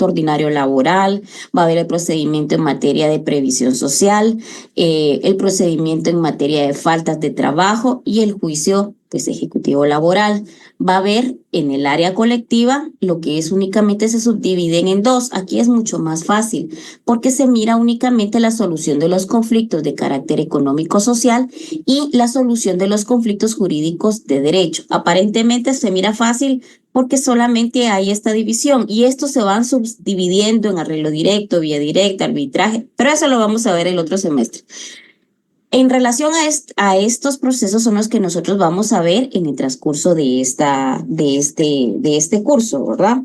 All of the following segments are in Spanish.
ordinario laboral, va a haber el procedimiento en materia de previsión social, el procedimiento en materia de faltas de trabajo y el juicio pues, ejecutivo laboral. Va a haber en el área colectiva lo que es únicamente se subdividen en dos. Aquí es mucho más fácil porque se mira únicamente la solución de los conflictos de carácter económico-social y la solución de los conflictos jurídicos de derecho. Aparentemente se mira fácil porque solamente hay esta división y estos se van subdividiendo en arreglo directo, vía directa, arbitraje, pero eso lo vamos a ver el otro semestre. En relación a estos procesos son los que nosotros vamos a ver en el transcurso de este curso, ¿verdad?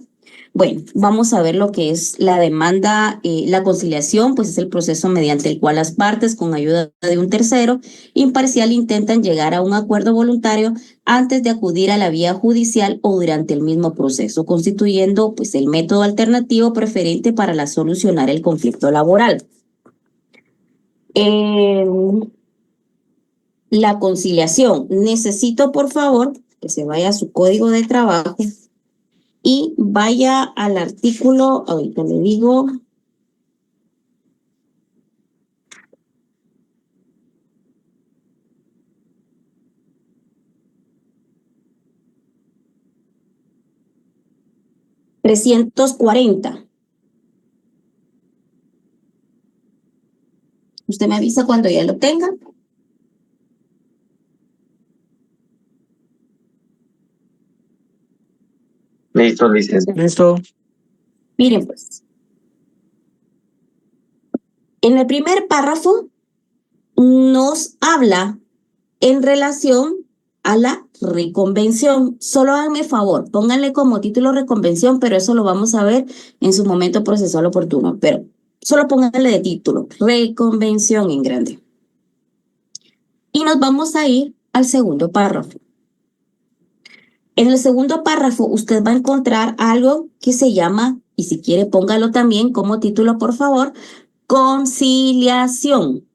Bueno, vamos a ver lo que es la demanda, la conciliación, pues es el proceso mediante el cual las partes, con ayuda de un tercero imparcial, intentan llegar a un acuerdo voluntario antes de acudir a la vía judicial o durante el mismo proceso, constituyendo pues el método alternativo preferente para solucionar el conflicto laboral. La conciliación. Necesito, por favor, que se vaya a su código de trabajo y vaya al artículo, ahorita le digo, $340. Usted me avisa cuando ya lo tenga. Listo, licenciado. Listo. Miren pues, en el primer párrafo nos habla en relación a la reconvención. Solo háganme favor, pónganle como título reconvención, pero eso lo vamos a ver en su momento procesual oportuno, pero solo pónganle de título, reconvención en grande. Y nos vamos a ir al segundo párrafo. En el segundo párrafo usted va a encontrar algo que se llama, y si quiere póngalo también como título, por favor, conciliación.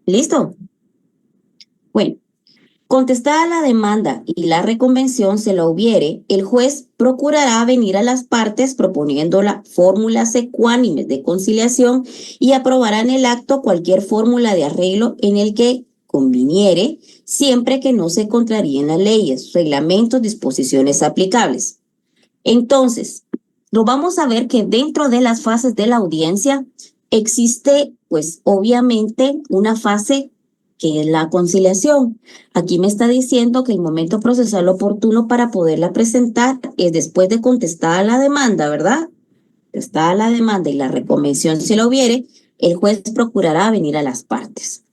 ¿Listo? Bueno, contestada la demanda y la reconvención se la hubiere, el juez procurará venir a las partes proponiendo las fórmulas ecuánimes de conciliación y aprobará en el acto cualquier fórmula de arreglo en el que conviniere, siempre que no se contraríen las leyes, reglamentos, disposiciones aplicables. Entonces, lo vamos a ver que dentro de las fases de la audiencia existe, pues, obviamente, una fase que es la conciliación. Aquí me está diciendo que el momento procesal oportuno para poderla presentar es después de contestada la demanda, ¿verdad? Contestada la demanda y la reconvención si la hubiere, el juez procurará venir a las partes.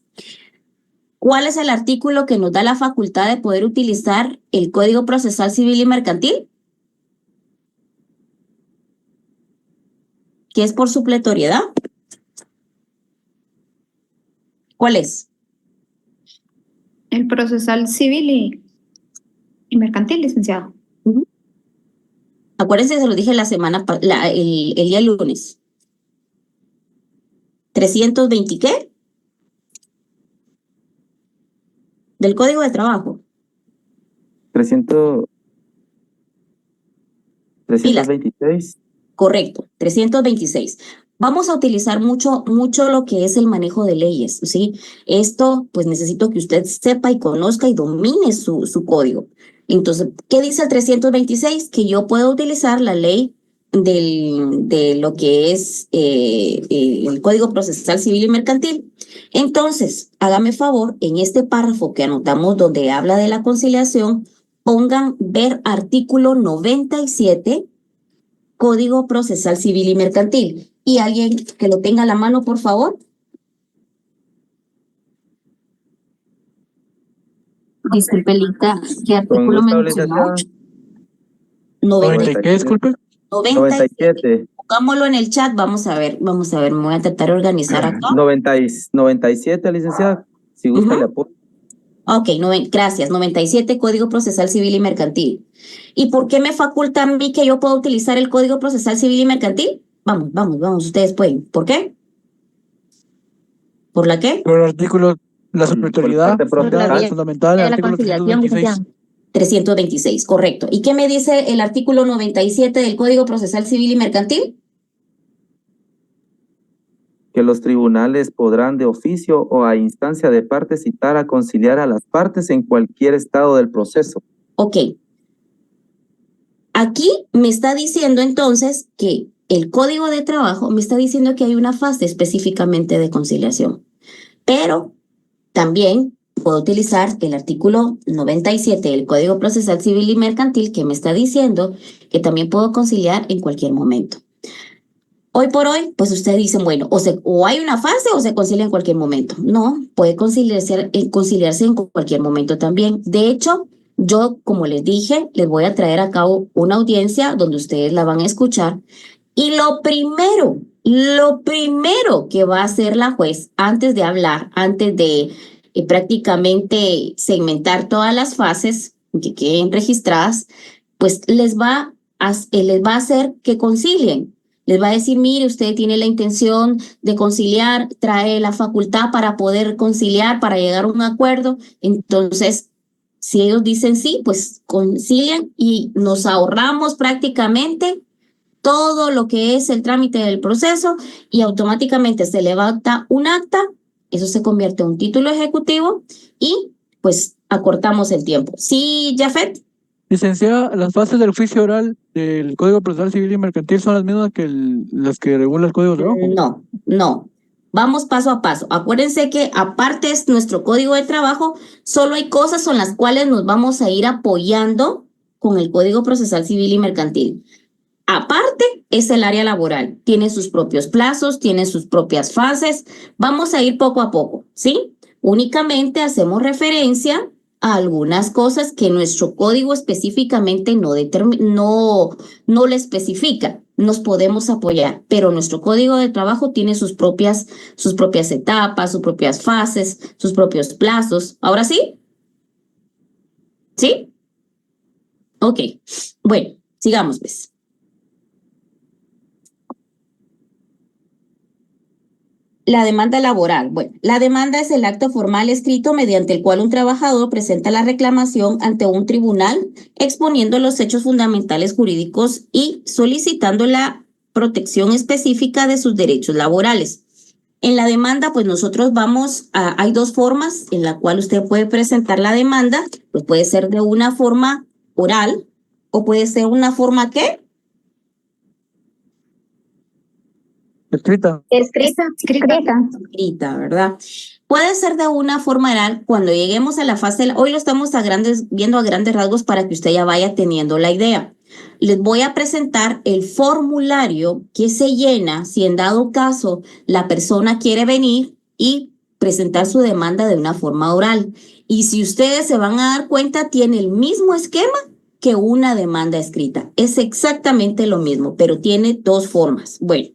¿Cuál es el artículo que nos da la facultad de poder utilizar el Código Procesal Civil y Mercantil? ¿Que es por supletoriedad? ¿Cuál es? El procesal civil y mercantil, licenciado. Acuérdense, se lo dije el día lunes. 320, ¿qué? Del Código de Trabajo. 326. Correcto, 326. Vamos a utilizar mucho lo que es el manejo de leyes, ¿sí? Esto, pues necesito que usted sepa y conozca y domine su código. Entonces, ¿qué dice el 326? Que yo puedo utilizar la ley de lo que es el Código Procesal Civil y Mercantil. Entonces, hágame favor, en este párrafo que anotamos donde habla de la conciliación, pongan ver artículo 97, Código Procesal Civil y Mercantil. ¿Y alguien que lo tenga a la mano, por favor? Disculpe, Lita, ¿qué artículo me mencionó? 90, ¿qué? Disculpe. 97. Pongámoslo en el chat, vamos a ver, me voy a tratar de organizar acá. 97, licenciada, si gusta le apoyo. Ok, gracias, 97, Código Procesal Civil y Mercantil. ¿Y por qué me faculta a mí que yo puedo utilizar el Código Procesal Civil y Mercantil? Vamos, ustedes pueden. ¿Por qué? ¿Por la qué? Por el artículo La superioridad Por parte frontal. fundamental del de la artículo conciliación, 326. licenciado. 326, correcto. ¿Y qué me dice el artículo 97 del Código Procesal Civil y Mercantil? Que los tribunales podrán de oficio o a instancia de parte citar a conciliar a las partes en cualquier estado del proceso. Ok. Aquí me está diciendo entonces que el Código de Trabajo me está diciendo que hay una fase específicamente de conciliación, pero también puedo utilizar el artículo 97 del Código Procesal Civil y Mercantil que me está diciendo que también puedo conciliar en cualquier momento. Hoy por hoy, pues ustedes dicen, bueno, o hay una fase o se concilia en cualquier momento. No, puede conciliarse en cualquier momento también. De hecho, yo, como les dije, les voy a traer a cabo una audiencia donde ustedes la van a escuchar. Y lo primero que va a hacer la juez antes de hablar, antes de prácticamente segmentar todas las fases que queden registradas, pues les va a hacer que concilien. Les va a decir, mire, usted tiene la intención de conciliar, trae la facultad para poder conciliar, para llegar a un acuerdo. Entonces, si ellos dicen sí, pues concilian y nos ahorramos prácticamente todo lo que es el trámite del proceso y automáticamente se levanta un acta, eso se convierte en un título ejecutivo y pues acortamos el tiempo. ¿Sí, Jafet? Licenciada, las fases del juicio oral del Código Procesal Civil y Mercantil son las mismas que las que regula el Código de Trabajo. No. Vamos paso a paso. Acuérdense que aparte es nuestro Código de Trabajo, solo hay cosas con las cuales nos vamos a ir apoyando con el Código Procesal Civil y Mercantil. Aparte es el área laboral, tiene sus propios plazos, tiene sus propias fases. Vamos a ir poco a poco, ¿sí? Únicamente hacemos referencia a algunas cosas que nuestro código específicamente no le especifica. Nos podemos apoyar, pero nuestro código de trabajo tiene sus propias etapas, sus propias fases, sus propios plazos. ¿Ahora sí? ¿Sí? Ok. Bueno, sigamos, pues. La demanda laboral. Bueno, la demanda es el acto formal escrito mediante el cual un trabajador presenta la reclamación ante un tribunal exponiendo los hechos fundamentales jurídicos y solicitando la protección específica de sus derechos laborales. En la demanda, pues nosotros hay dos formas en la cual usted puede presentar la demanda, pues puede ser de una forma oral o puede ser una forma ¿qué? Escrita, ¿Verdad? Puede ser de una forma oral cuando lleguemos a la fase, hoy lo estamos viendo a grandes rasgos para que usted ya vaya teniendo la idea. Les voy a presentar el formulario que se llena si en dado caso la persona quiere venir y presentar su demanda de una forma oral. Y si ustedes se van a dar cuenta, tiene el mismo esquema que una demanda escrita. Es exactamente lo mismo, pero tiene dos formas. Bueno,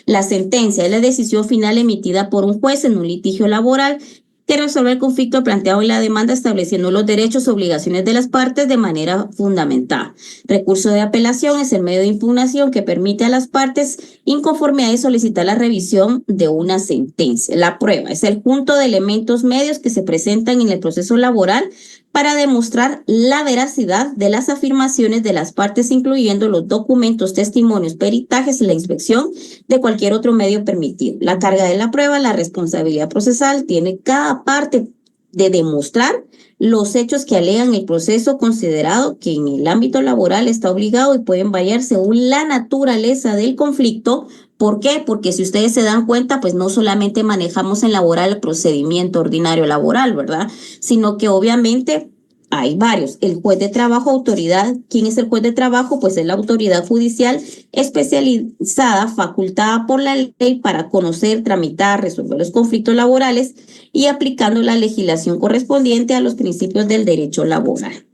la sentencia es la decisión final emitida por un juez en un litigio laboral que resuelve el conflicto planteado en la demanda estableciendo los derechos y obligaciones de las partes de manera fundamental. Recurso de apelación es el medio de impugnación que permite a las partes inconformidades solicitar la revisión de una sentencia. La prueba es el conjunto de elementos medios que se presentan en el proceso laboral para demostrar la veracidad de las afirmaciones de las partes, incluyendo los documentos, testimonios, peritajes y la inspección de cualquier otro medio permitido. La carga de la prueba, la responsabilidad procesal, tiene cada parte de demostrar los hechos que alegan el proceso, considerado que en el ámbito laboral está obligado y pueden variar según la naturaleza del conflicto. ¿Por qué? Porque si ustedes se dan cuenta, pues no solamente manejamos en laboral el procedimiento ordinario laboral, ¿verdad? Sino que obviamente hay varios. El juez de trabajo, autoridad. ¿Quién es el juez de trabajo? Pues es la autoridad judicial especializada, facultada por la ley para conocer, tramitar, resolver los conflictos laborales y aplicando la legislación correspondiente a los principios del derecho laboral.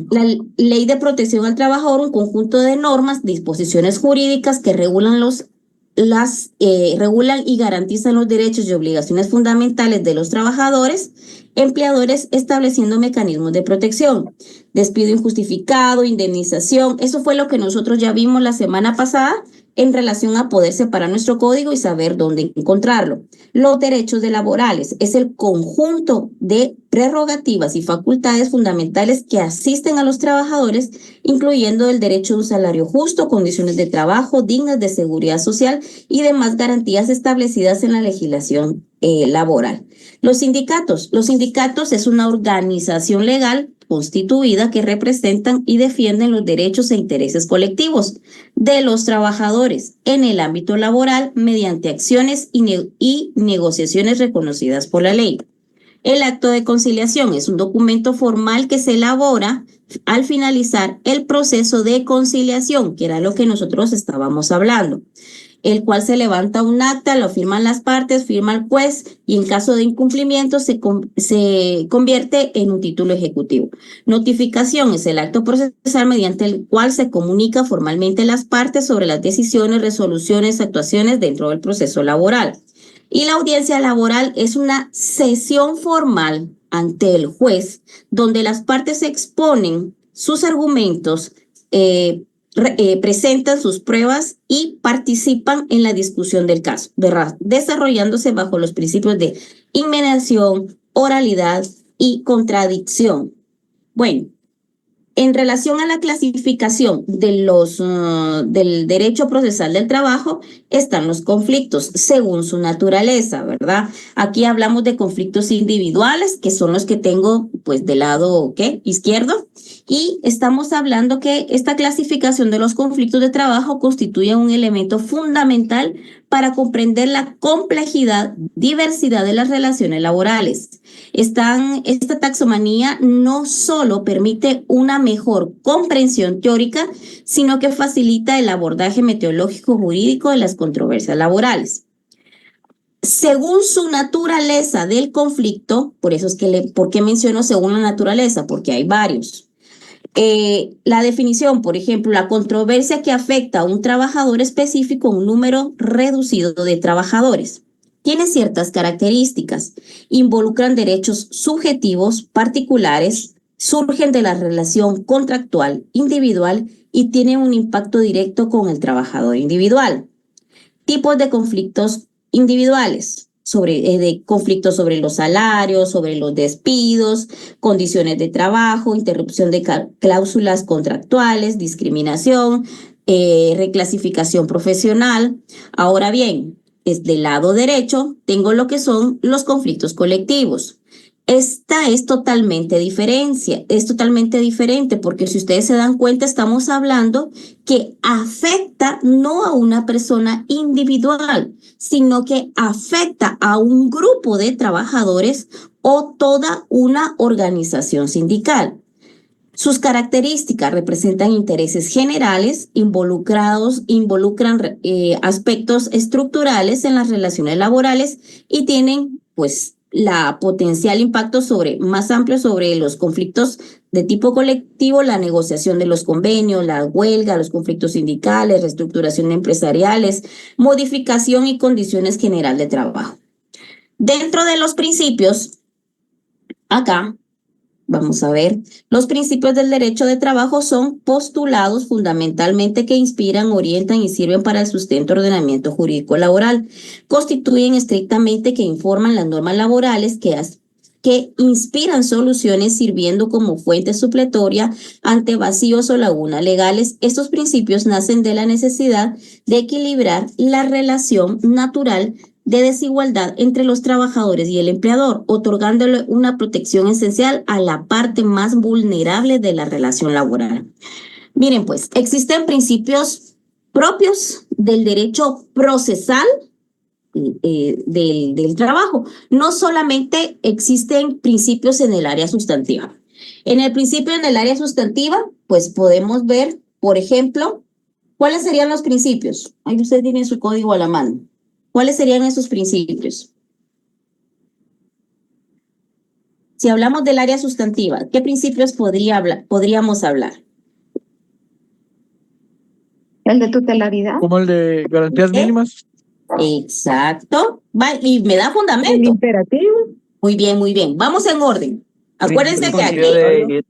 La Ley de Protección al Trabajador, un conjunto de normas, disposiciones jurídicas que regulan regulan y garantizan los derechos y obligaciones fundamentales de los trabajadores, empleadores, estableciendo mecanismos de protección. Despido injustificado, indemnización, eso fue lo que nosotros ya vimos la semana pasada en relación a poder separar nuestro código y saber dónde encontrarlo. Los derechos laborales es el conjunto de prerrogativas y facultades fundamentales que asisten a los trabajadores, incluyendo el derecho a un salario justo, condiciones de trabajo dignas, de seguridad social y demás garantías establecidas en la legislación laboral. Los sindicatos es una organización legal constituida que representan y defienden los derechos e intereses colectivos de los trabajadores en el ámbito laboral mediante acciones y negociaciones reconocidas por la ley. El acto de conciliación es un documento formal que se elabora al finalizar el proceso de conciliación, que era lo que nosotros estábamos hablando, el cual se levanta un acta, lo firman las partes, firma el juez y en caso de incumplimiento se convierte en un título ejecutivo. Notificación es el acto procesal mediante el cual se comunica formalmente a las partes sobre las decisiones, resoluciones, actuaciones dentro del proceso laboral. Y la audiencia laboral es una sesión formal ante el juez donde las partes exponen sus argumentos, presentan sus pruebas y participan en la discusión del caso, desarrollándose bajo los principios de inmediación, oralidad y contradicción. Bueno, en relación a la clasificación de del derecho procesal del trabajo, están los conflictos según su naturaleza, ¿verdad? Aquí hablamos de conflictos individuales, que son los que tengo pues del lado izquierdo, y estamos hablando que esta clasificación de los conflictos de trabajo constituye un elemento fundamental para comprender la complejidad, diversidad de las relaciones laborales. Esta taxonomía no solo permite una mejor comprensión teórica, sino que facilita el abordaje metodológico jurídico de las controversias laborales. Según su naturaleza del conflicto, por eso es que ¿por qué menciono según la naturaleza? Porque hay varios. La definición, por ejemplo, la controversia que afecta a un trabajador específico, un número reducido de trabajadores. Tiene ciertas características, involucran derechos subjetivos particulares, surgen de la relación contractual individual y tienen un impacto directo con el trabajador individual. Tipos de conflictos individuales. De conflictos sobre los salarios, sobre los despidos, condiciones de trabajo, interrupción de cláusulas contractuales, discriminación, reclasificación profesional. Ahora bien, desde el lado derecho tengo lo que son los conflictos colectivos. Esta es totalmente diferente porque si ustedes se dan cuenta estamos hablando que afecta no a una persona individual, sino que afecta a un grupo de trabajadores o toda una organización sindical. Sus características representan intereses generales, involucran aspectos estructurales en las relaciones laborales y tienen pues la potencial impacto más amplio sobre los conflictos de tipo colectivo, la negociación de los convenios, la huelga, los conflictos sindicales, reestructuración empresariales, modificación y condiciones generales de trabajo. Dentro de los principios, acá vamos a ver, los principios del derecho de trabajo son postulados fundamentalmente que inspiran, orientan y sirven para el sustento del ordenamiento jurídico laboral. Constituyen estrictamente que informan las normas laborales que inspiran soluciones sirviendo como fuente supletoria ante vacíos o lagunas legales. Estos principios nacen de la necesidad de equilibrar la relación natural de desigualdad entre los trabajadores y el empleador, otorgándole una protección esencial a la parte más vulnerable de la relación laboral. Miren, pues, existen principios propios del derecho procesal del trabajo. No solamente existen principios en el área sustantiva. En el principio en el área sustantiva, pues podemos ver, por ejemplo, ¿cuáles serían los principios? Ahí ustedes tienen su código a la mano. ¿Cuáles serían esos principios? Si hablamos del área sustantiva, ¿qué principios podríamos hablar? El de tutelaridad. Como el de garantías mínimas. Exacto. Y me da fundamento. El imperativo. Muy bien, muy bien. Vamos en orden. Acuérdense que aquí...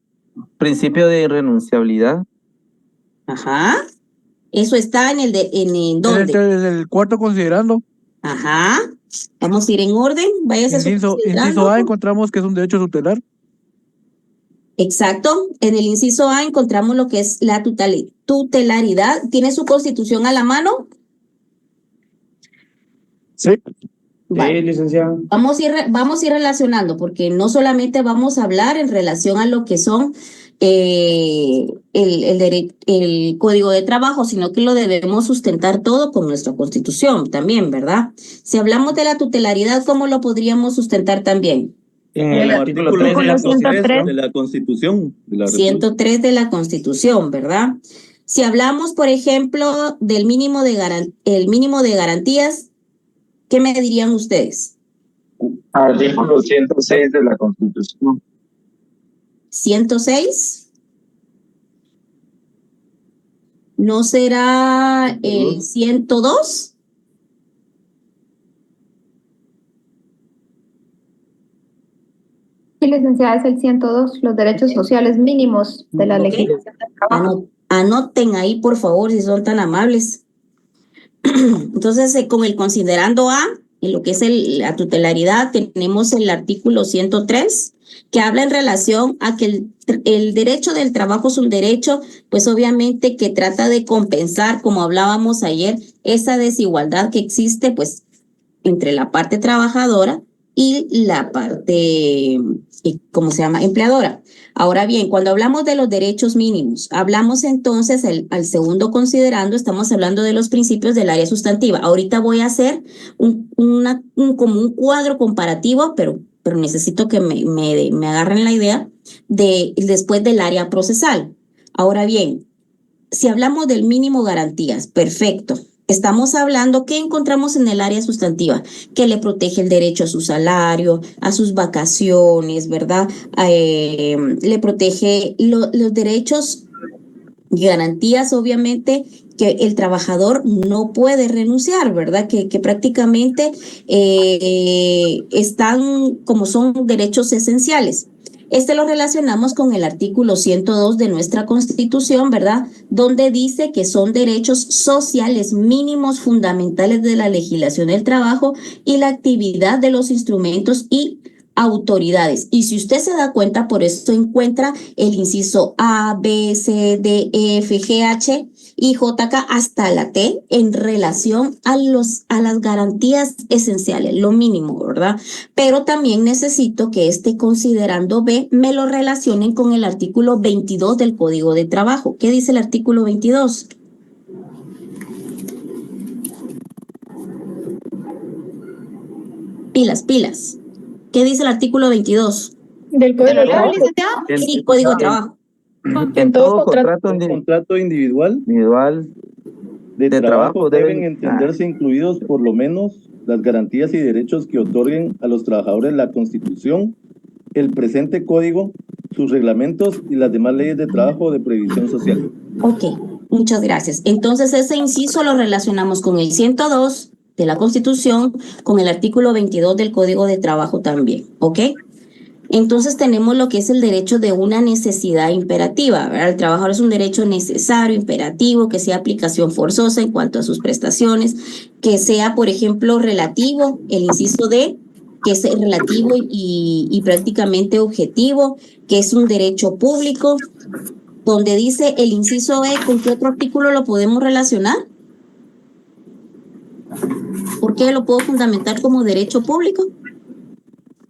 Principio de irrenunciabilidad. Ajá. Eso está en ¿dónde? En el cuarto considerando. Ajá. Vamos a ir en orden. Váyase Inciso A encontramos que es un derecho tutelar. Exacto. En el inciso A encontramos lo que es la tutelaridad. ¿Tiene su constitución a la mano? Sí. Vale. Sí, licenciado. Vamos a ir relacionando, porque no solamente vamos a hablar en relación a lo que son el código de trabajo, sino que lo debemos sustentar todo con nuestra constitución también, ¿verdad? Si hablamos de la tutelaridad, ¿cómo lo podríamos sustentar también? En el artículo 3 de la Constitución. De la Constitución. De la 103 de la Constitución, ¿verdad? Si hablamos, por ejemplo, del mínimo de garantías, ¿qué me dirían ustedes? Artículo 106 de la Constitución. 106. ¿No será el 102? Sí, licenciada, es el 102, los derechos sociales mínimos de la legislación del trabajo. Anoten ahí, por favor, si son tan amables. Entonces, con el considerando A, en lo que es la tutelaridad, tenemos el artículo 103, que habla en relación a que el derecho del trabajo es un derecho, pues obviamente que trata de compensar, como hablábamos ayer, esa desigualdad que existe, pues, entre la parte trabajadora y la parte, ¿cómo se llama?, empleadora. Ahora bien, cuando hablamos de los derechos mínimos, hablamos entonces al segundo considerando, estamos hablando de los principios del área sustantiva. Ahorita voy a hacer como un cuadro comparativo, pero necesito que me agarren la idea después del área procesal. Ahora bien, si hablamos del mínimo garantías, perfecto. Estamos hablando, ¿qué encontramos en el área sustantiva? Que le protege el derecho a su salario, a sus vacaciones, ¿verdad? Le protege los derechos y garantías, obviamente, que el trabajador no puede renunciar, ¿verdad? Que prácticamente están como son derechos esenciales. Lo relacionamos con el artículo 102 de nuestra Constitución, ¿verdad? Donde dice que son derechos sociales mínimos fundamentales de la legislación del trabajo y la actividad de los instrumentos y autoridades. Y si usted se da cuenta, por eso encuentra el inciso A, B, C, D, E, F, G, H y J, K hasta la T en relación a las garantías esenciales, lo mínimo, ¿verdad? Pero también necesito que considerando B me lo relacionen con el artículo 22 del Código de Trabajo. ¿Qué dice el artículo 22? Pilas. ¿Qué dice el artículo 22? ¿Del Código de Trabajo, licenciado? Sí, Código de Trabajo. En todo contrato individual de trabajo deben entenderse incluidos por lo menos las garantías y derechos que otorguen a los trabajadores la Constitución, el presente código, sus reglamentos y las demás leyes de trabajo o de previsión social. Ok, muchas gracias. Entonces ese inciso lo relacionamos con el 102 de la Constitución, con el artículo 22 del Código de Trabajo también, ¿ok? Entonces tenemos lo que es el derecho de una necesidad imperativa, ¿verdad? El trabajador es un derecho necesario, imperativo, que sea aplicación forzosa en cuanto a sus prestaciones, que sea, por ejemplo, relativo, el inciso D, que es relativo y prácticamente objetivo, que es un derecho público, donde dice el inciso E, ¿con qué otro artículo lo podemos relacionar? ¿Por qué lo puedo fundamentar como derecho público?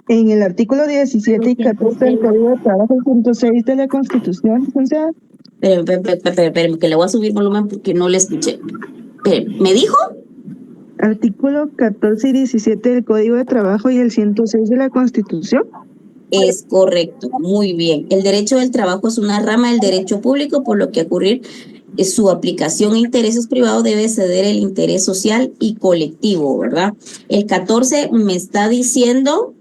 En el artículo 17 y 14 del Código de Trabajo, 106 de la Constitución, licenciada. Espérame, que le voy a subir volumen porque no le escuché. ¿Me dijo? Artículo 14 y 17 del Código de Trabajo y el 106 de la Constitución. Es correcto, muy bien. El derecho del trabajo es una rama del derecho público, por lo que ocurrir su aplicación a intereses privados debe ceder el interés social y colectivo, ¿verdad? El 14 me está diciendo,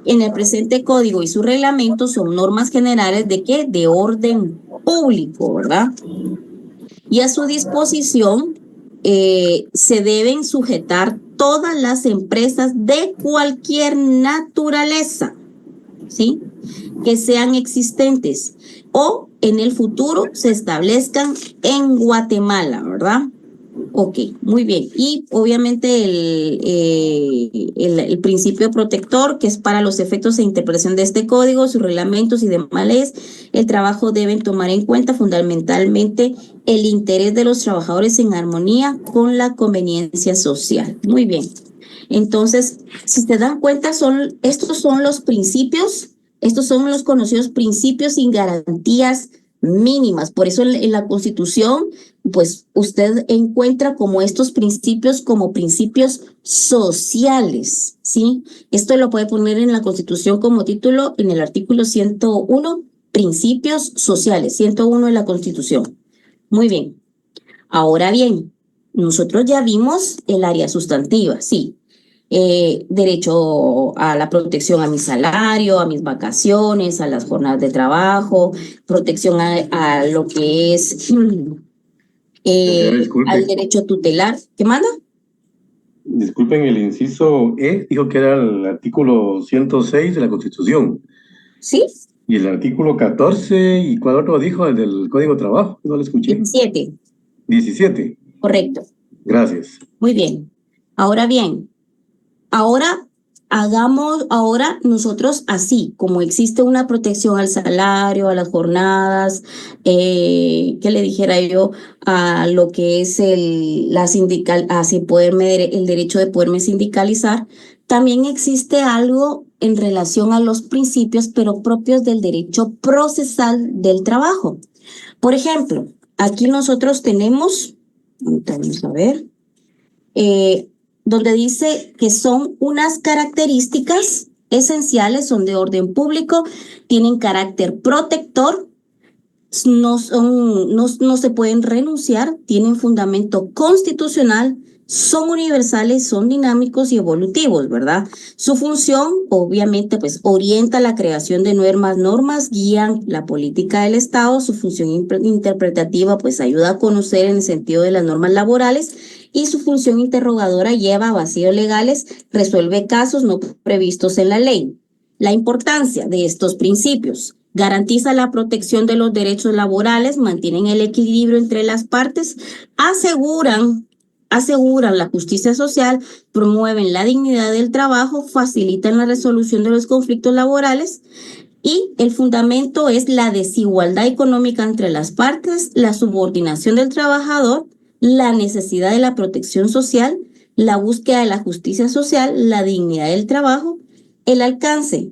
en el presente código y su reglamento son normas generales ¿de qué? De orden público, ¿verdad? Y a su disposición se deben sujetar todas las empresas de cualquier naturaleza, ¿sí? Que sean existentes o en el futuro se establezcan en Guatemala, ¿verdad? Ok, muy bien. Y obviamente el principio protector, que es para los efectos de interpretación de este código, sus reglamentos y demás leyes, el trabajo deben tomar en cuenta fundamentalmente el interés de los trabajadores en armonía con la conveniencia social. Muy bien. Entonces, si se dan cuenta, estos son los principios, estos son los conocidos principios y garantías mínimas. Por eso en la Constitución, pues usted encuentra como estos principios como principios sociales, ¿sí? Esto lo puede poner en la Constitución como título en el artículo 101, principios sociales, 101 de la Constitución. Muy bien. Ahora bien, nosotros ya vimos el área sustantiva, sí. Derecho a la protección a mi salario, a mis vacaciones, a las jornadas de trabajo, protección a lo que es al derecho tutelar. ¿Qué manda? Disculpen, el inciso E dijo que era el artículo 106 de la Constitución. Sí. Y el artículo 14, ¿y cuál otro dijo? El del Código de Trabajo, no lo escuché. 17. 17. Correcto. Gracias. Muy bien. Ahora bien, ahora nosotros así, como existe una protección al salario, a las jornadas, ¿qué le dijera yo? A lo que es el derecho de poderme sindicalizar, también existe algo en relación a los principios, pero propios del derecho procesal del trabajo. Por ejemplo, aquí nosotros tenemos, vamos a ver, donde dice que son unas características esenciales, son de orden público, tienen carácter protector, no se pueden renunciar, tienen fundamento constitucional, son universales, son dinámicos y evolutivos, ¿verdad? Su función, obviamente, pues orienta la creación de normas, guían la política del Estado, su función interpretativa, pues ayuda a conocer en el sentido de las normas laborales, y su función interrogadora lleva a vacíos legales, resuelve casos no previstos en la ley. La importancia de estos principios: garantiza la protección de los derechos laborales, mantienen el equilibrio entre las partes, aseguran la justicia social, promueven la dignidad del trabajo, facilitan la resolución de los conflictos laborales, y el fundamento es la desigualdad económica entre las partes, la subordinación del trabajador, la necesidad de la protección social, la búsqueda de la justicia social, la dignidad del trabajo. El alcance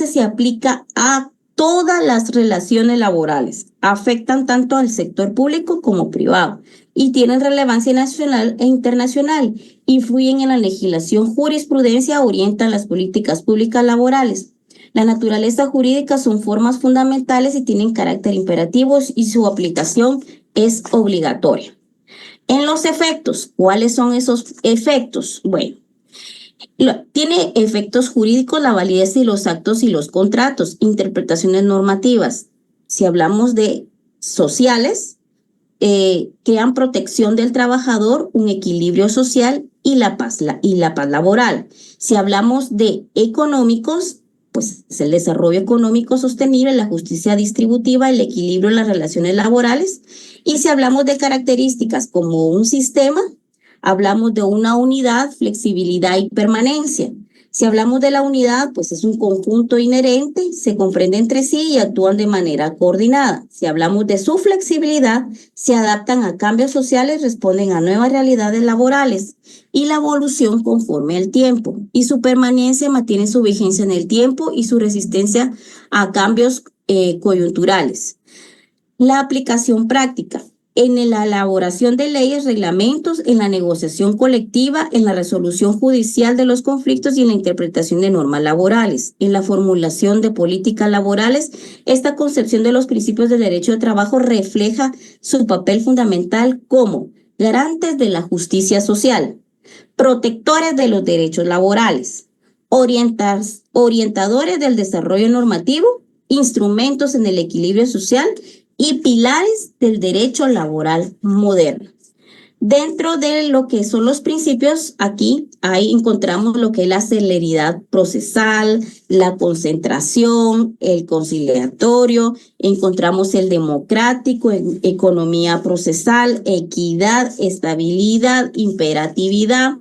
se aplica a todas las relaciones laborales, afectan tanto al sector público como privado y tienen relevancia nacional e internacional, influyen en la legislación, jurisprudencia, orientan las políticas públicas laborales. La naturaleza jurídica son formas fundamentales y tienen carácter imperativo y su aplicación es obligatoria. En los efectos, ¿cuáles son esos efectos? Bueno, tiene efectos jurídicos la validez de los actos y los contratos, interpretaciones normativas. Si hablamos de sociales, crean protección del trabajador, un equilibrio social y la paz laboral. Si hablamos de económicos, pues es el desarrollo económico sostenible, la justicia distributiva, el equilibrio en las relaciones laborales. Y si hablamos de características como un sistema, hablamos de una unidad, flexibilidad y permanencia. Si hablamos de la unidad, pues es un conjunto inherente, se comprende entre sí y actúan de manera coordinada. Si hablamos de su flexibilidad, se adaptan a cambios sociales, responden a nuevas realidades laborales y la evolución conforme al tiempo. Y su permanencia mantiene su vigencia en el tiempo y su resistencia a cambios coyunturales. La aplicación práctica: en la elaboración de leyes, reglamentos, en la negociación colectiva, en la resolución judicial de los conflictos y en la interpretación de normas laborales. En la formulación de políticas laborales, esta concepción de los principios del derecho de trabajo refleja su papel fundamental como garantes de la justicia social, protectores de los derechos laborales, orientadores del desarrollo normativo, instrumentos en el equilibrio social y pilares del derecho laboral moderno. Dentro de lo que son los principios, aquí ahí encontramos lo que es la celeridad procesal, la concentración, el conciliatorio, encontramos el democrático, economía procesal, equidad, estabilidad, imperatividad,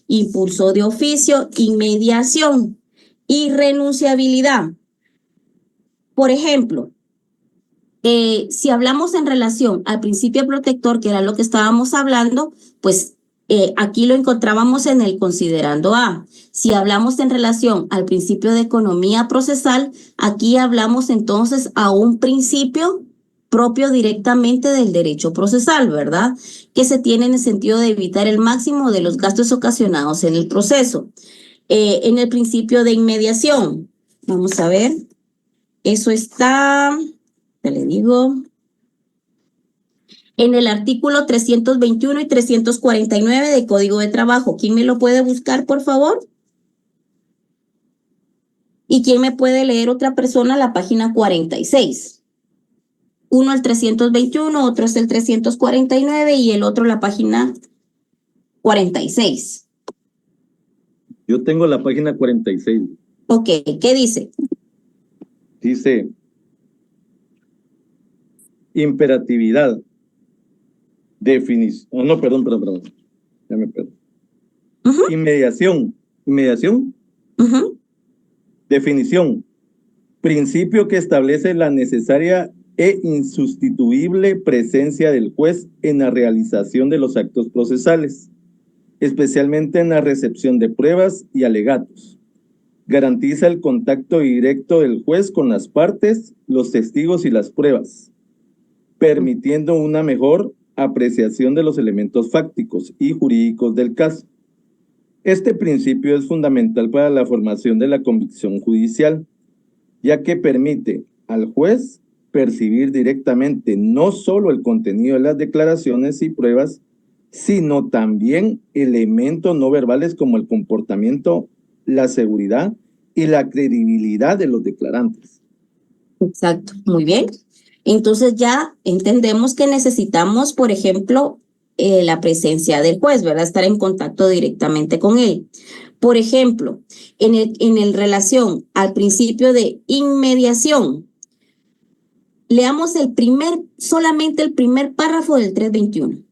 impulso de oficio, inmediación y renunciabilidad. Por ejemplo, si hablamos en relación al principio protector, que era lo que estábamos hablando, pues aquí lo encontrábamos en el considerando A. Si hablamos en relación al principio de economía procesal, aquí hablamos entonces a un principio propio directamente del derecho procesal, ¿verdad? Que se tiene en el sentido de evitar el máximo de los gastos ocasionados en el proceso. En el principio de inmediación, vamos a ver, eso está... le digo, en el artículo 321 y 349 del Código de Trabajo. ¿Quién me lo puede buscar, por favor? ¿Y quién me puede leer otra persona la página 46? Uno el 321, otro es el 349 y el otro la página 46. Yo tengo la página 46. Ok, ¿qué dice? Dice... imperatividad, definición, no, perdón, ya me perdí. Inmediación, definición, principio que establece la necesaria e insustituible presencia del juez en la realización de los actos procesales, especialmente en la recepción de pruebas y alegatos. Garantiza el contacto directo del juez con las partes, los testigos y las pruebas, permitiendo una mejor apreciación de los elementos fácticos y jurídicos del caso. Este principio es fundamental para la formación de la convicción judicial, ya que permite al juez percibir directamente no solo el contenido de las declaraciones y pruebas, sino también elementos no verbales como el comportamiento, la seguridad y la credibilidad de los declarantes. Exacto, muy bien. Entonces ya entendemos que necesitamos, por ejemplo, la presencia del juez, ¿verdad? Estar en contacto directamente con él. Por ejemplo, en relación al principio de inmediación, leamos solamente el primer párrafo del 321.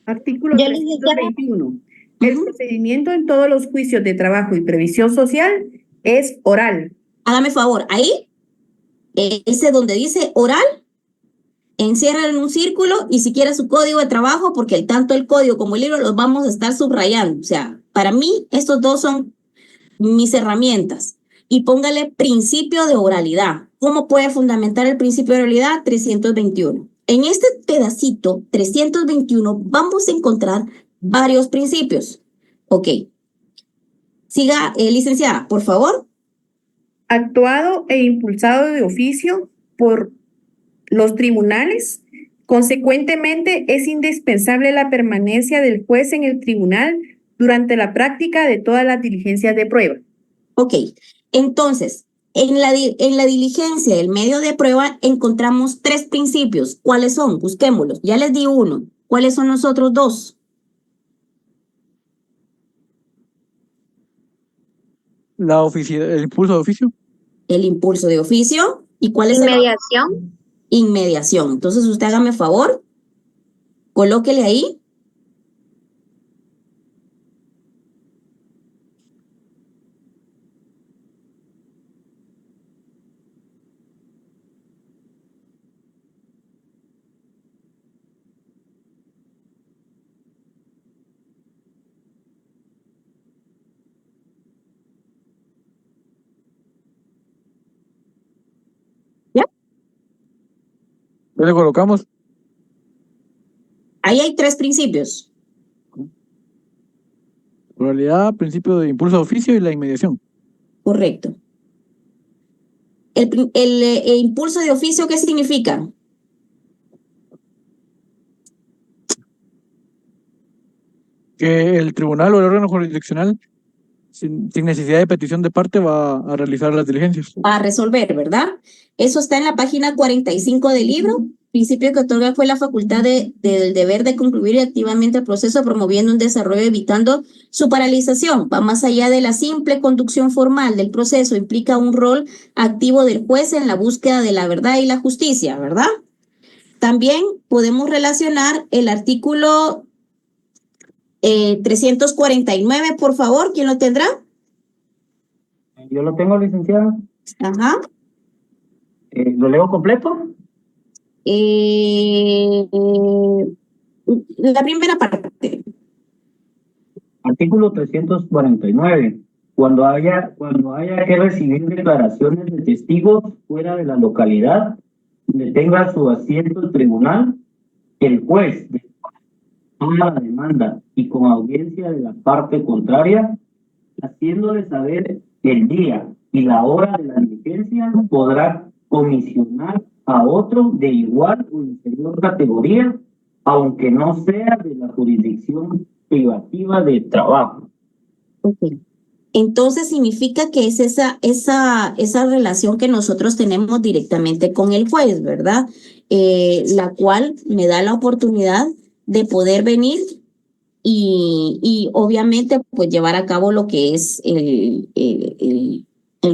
Artículo 321. El procedimiento en todos los juicios de trabajo y previsión social es oral. Hágame favor, ahí, ese donde dice oral, enciérralo en un círculo y si quiere su código de trabajo, porque tanto el código como el libro los vamos a estar subrayando. O sea, para mí estos dos son mis herramientas. Y póngale principio de oralidad. ¿Cómo puede fundamentar el principio de oralidad? 321. En este pedacito, 321, vamos a encontrar varios principios. Ok. Siga, licenciada, por favor. Actuado e impulsado de oficio por los tribunales. Consecuentemente, es indispensable la permanencia del juez en el tribunal durante la práctica de todas las diligencias de prueba. Ok, entonces, en la diligencia del medio de prueba encontramos 3 principios. ¿Cuáles son? Busquémoslos. Ya les di uno. ¿Cuáles son los otros 2? El impulso de oficio. El impulso de oficio. ¿Y cuál es Inmediación. Inmediación. Entonces, usted hágame favor, colóquele ahí. ¿Ya? ¿Qué le colocamos? Ahí hay 3 principios. Oralidad, principio de impulso de oficio y la inmediación. Correcto. El impulso de oficio, ¿qué significa? Que el tribunal o el órgano jurisdiccional, sin necesidad de petición de parte, va a realizar las diligencias. Va a resolver, ¿verdad? Eso está en la página 45 del libro. principio que otorga al juez la facultad del deber de concluir activamente el proceso, promoviendo un desarrollo, evitando su paralización. Va más allá de la simple conducción formal del proceso, implica un rol activo del juez en la búsqueda de la verdad y la justicia, ¿verdad? También podemos relacionar el artículo 349, por favor, ¿quién lo tendrá? Yo lo tengo, licenciada. Ajá. ¿Lo leo completo? La primera parte. Artículo 349. Cuando haya que recibir declaraciones de testigos fuera de la localidad donde tenga su asiento el tribunal, el juez toma la demanda y con audiencia de la parte contraria, haciéndole saber el día y la hora de la diligencia, podrá comisionar a otro de igual o inferior categoría, aunque no sea de la jurisdicción privativa de trabajo. Okay. Entonces significa que es esa relación que nosotros tenemos directamente con el juez, ¿verdad? La cual me da la oportunidad de poder venir y obviamente pues llevar a cabo lo que es el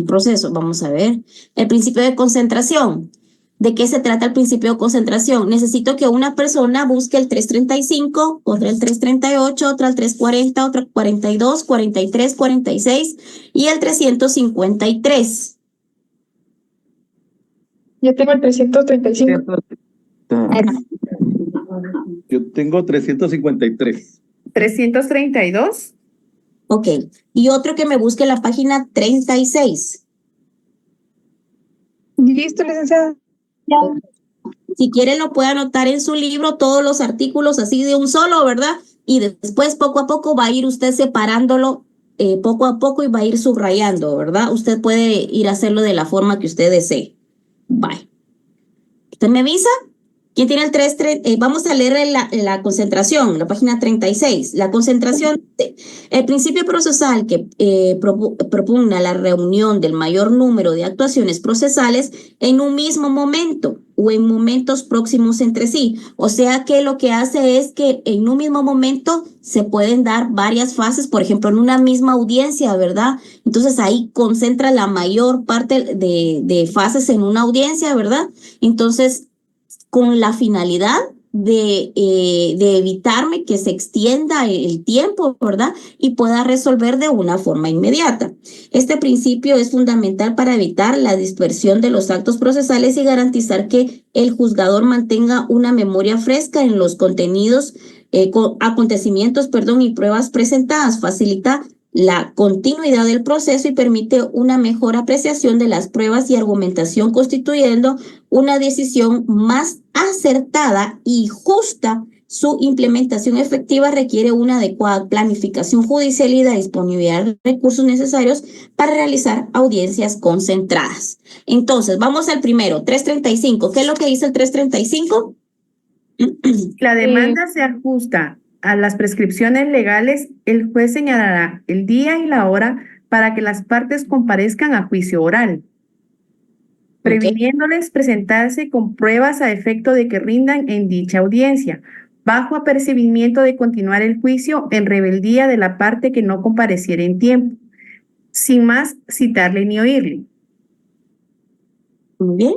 proceso. Vamos a ver. El principio de concentración. ¿De qué se trata el principio de concentración? Necesito que una persona busque el 335, otra el 338, otra el 340, otra el 42, 43, 46 y el 353. Yo tengo el 335. Yo tengo 353. 332. Ok. Y otro que me busque la página 36. Listo, licenciada. Si quieren lo puede anotar en su libro todos los artículos así de un solo, ¿verdad? Y después poco a poco va a ir usted separándolo poco a poco y va a ir subrayando, ¿verdad? Usted puede ir a hacerlo de la forma que usted desee. Bye. ¿Usted me avisa? ¿Quién tiene el 3? Vamos a leer la concentración, la página 36. La concentración, el principio procesal que propugna la reunión del mayor número de actuaciones procesales en un mismo momento o en momentos próximos entre sí. O sea que lo que hace es que en un mismo momento se pueden dar varias fases, por ejemplo, en una misma audiencia, ¿verdad? Entonces ahí concentra la mayor parte de fases en una audiencia, ¿verdad? Entonces, con la finalidad de evitarme que se extienda el tiempo, ¿verdad? Y pueda resolver de una forma inmediata. Este principio es fundamental para evitar la dispersión de los actos procesales y garantizar que el juzgador mantenga una memoria fresca en los contenidos, acontecimientos, y pruebas presentadas. Facilita la continuidad del proceso y permite una mejor apreciación de las pruebas y argumentación, constituyendo una decisión más acertada y justa. Su implementación efectiva requiere una adecuada planificación judicial y la disponibilidad de recursos necesarios para realizar audiencias concentradas. Entonces, vamos al primero, 335. ¿Qué es lo que dice el 335? La demanda se ajusta a las prescripciones legales. El juez señalará el día y la hora para que las partes comparezcan a juicio oral, previniéndoles presentarse con pruebas a efecto de que rindan en dicha audiencia, bajo apercibimiento de continuar el juicio en rebeldía de la parte que no compareciera en tiempo, sin más citarle ni oírle. Muy bien.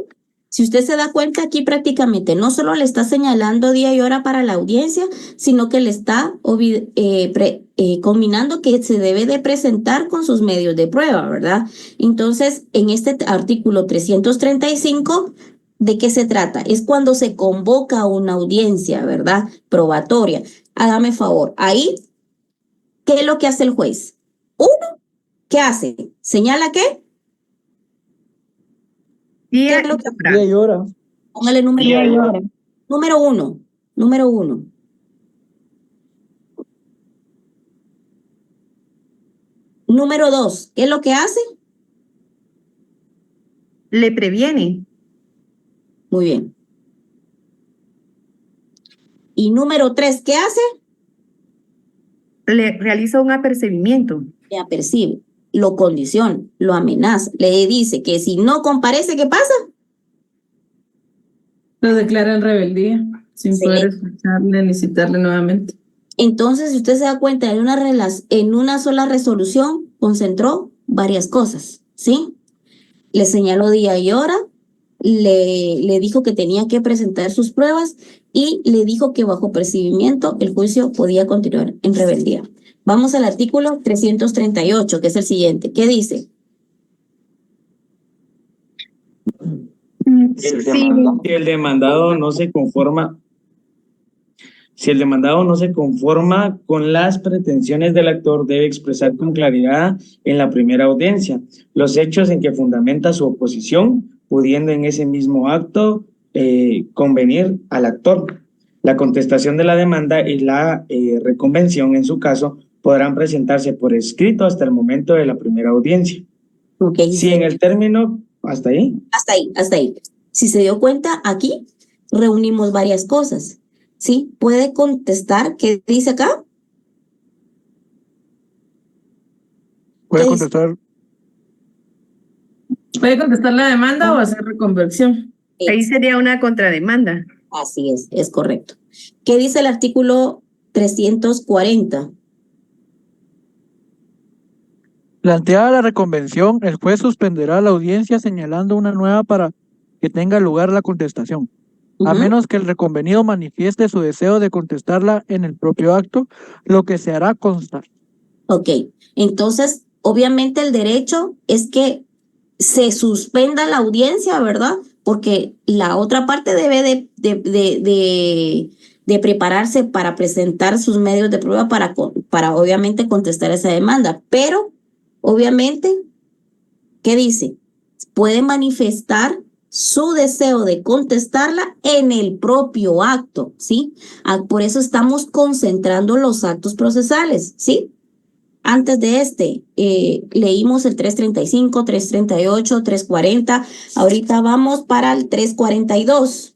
Si usted se da cuenta, aquí prácticamente no solo le está señalando día y hora para la audiencia, sino que le está combinando que se debe de presentar con sus medios de prueba, ¿verdad? Entonces, en este artículo 335, ¿de qué se trata? Es cuando se convoca una audiencia, ¿verdad? Probatoria. Hágame favor. Ahí, ¿qué es lo que hace el juez? Uno, ¿qué hace? ¿Señala qué? Día y hora. Póngale número Día y hora. Número uno. Número 2, ¿qué es lo que hace? Le previene. Muy bien. Y número 3, ¿qué hace? Le realiza un apercibimiento. Le apercibe, lo condiciona, lo amenaza, le dice que si no comparece, ¿qué pasa? Lo declara en rebeldía, sin Sí. poder escucharle ni citarle nuevamente. Entonces, si usted se da cuenta, en una sola resolución concentró varias cosas, ¿sí? Le señaló día y hora, le dijo que tenía que presentar sus pruebas y le dijo que bajo percibimiento el juicio podía continuar en rebeldía. Vamos al artículo 338, que es el siguiente. ¿Qué dice? Si el demandado no se conforma, si el demandado no se conforma con las pretensiones del actor, debe expresar con claridad en la primera audiencia los hechos en que fundamenta su oposición, pudiendo en ese mismo acto convenir al actor. La contestación de la demanda y la reconvención, en su caso, podrán presentarse por escrito hasta el momento de la primera audiencia. Okay, si en el término, ¿hasta ahí? Hasta ahí. Si se dio cuenta, aquí reunimos varias cosas. ¿Sí? ¿Puede contestar? ¿Qué dice acá? Puede contestar. ¿Puede contestar la demanda o hacer reconversión? Ahí sería una contrademanda. Así es correcto. ¿Qué dice el artículo 340? Planteada la reconvención, el juez suspenderá la audiencia señalando una nueva para que tenga lugar la contestación. A menos que el reconvenido manifieste su deseo de contestarla en el propio acto, lo que se hará constar. Ok, entonces, obviamente el derecho es que se suspenda la audiencia, ¿verdad? Porque la otra parte debe de prepararse para presentar sus medios de prueba para obviamente contestar esa demanda. Pero, obviamente, ¿qué dice? Puede manifestar su deseo de contestarla en el propio acto, ¿sí? Por eso estamos concentrando los actos procesales, ¿sí? Antes de leímos el 335, 338, 340, ahorita vamos para el 342.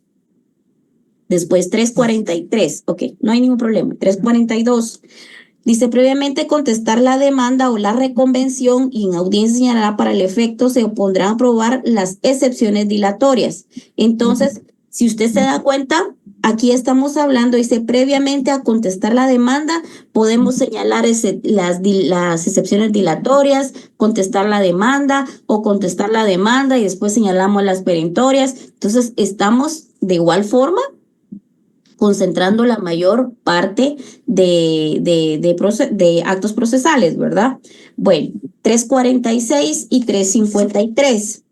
Después 343, ok, no hay ningún problema. 342. Dice, previamente contestar la demanda o la reconvención y en audiencia señalará para el efecto se opondrán a aprobar las excepciones dilatorias. Entonces, si usted se da cuenta, aquí estamos hablando, dice, previamente a contestar la demanda, podemos señalar las excepciones dilatorias, contestar la demanda o contestar la demanda y después señalamos las perentorias. Entonces, estamos de igual forma concentrando la mayor parte de actos procesales, ¿verdad? Bueno, 346 y 353.